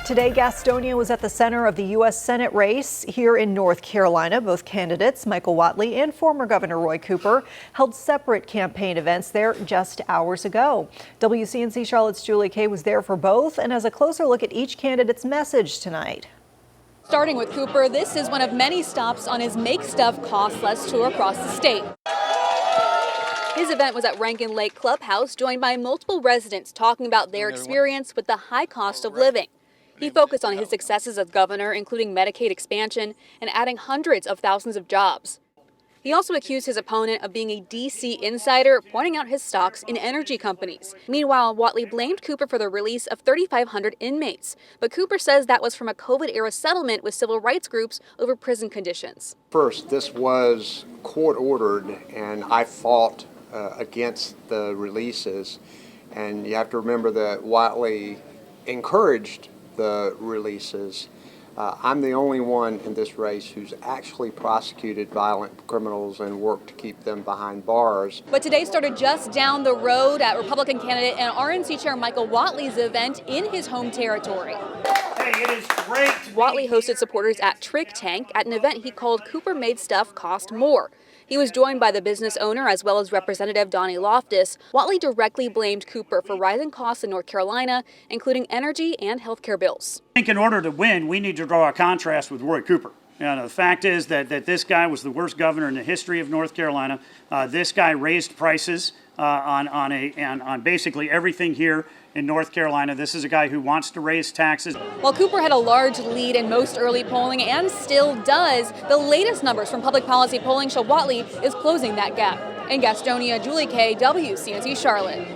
Today, Gastonia was at the center of the U.S. Senate race here in North Carolina. Both candidates, Michael Whatley and former Governor Roy Cooper, held separate campaign events there just hours ago. WCNC Charlotte's Julie Kay was there for both and has a closer look at each candidate's message tonight. Starting with Cooper, this is one of many stops on his Make Stuff Cost Less tour across the state. His event was at Rankin Lake Clubhouse, joined by multiple residents talking about their experience with the high cost of living. He focused on his successes as governor, including Medicaid expansion and adding hundreds of thousands of jobs. He also accused his opponent of being a D.C. insider, pointing out his stocks in energy companies. Meanwhile, Whatley blamed Cooper for the release of 3,500 inmates. But Cooper says that was from a COVID-era settlement with civil rights groups over prison conditions. First, this was court-ordered, and I fought against the releases. And you have to remember that Whatley encouraged the releases. I'm the only one in this race who's actually prosecuted violent criminals and worked to keep them behind bars. But today started just down the road at Republican candidate and RNC Chair Michael Whatley's event in his home territory. Hey, it is great. Whatley hosted supporters at Trick Tank at an event he called Cooper Made Stuff Cost More. He was joined by the business owner as well as Representative Donnie Loftus. Whatley directly blamed Cooper for rising costs in North Carolina, including energy and health care bills. I think in order to win, we need to draw a contrast with Roy Cooper. The fact is that this guy was the worst governor in the history of North Carolina. This guy raised prices on basically everything here in North Carolina. This is a guy who wants to raise taxes. While Cooper had a large lead in most early polling and still does, the latest numbers from public policy polling show Whatley is closing that gap. In Gastonia, Julie Kay, WCNC Charlotte.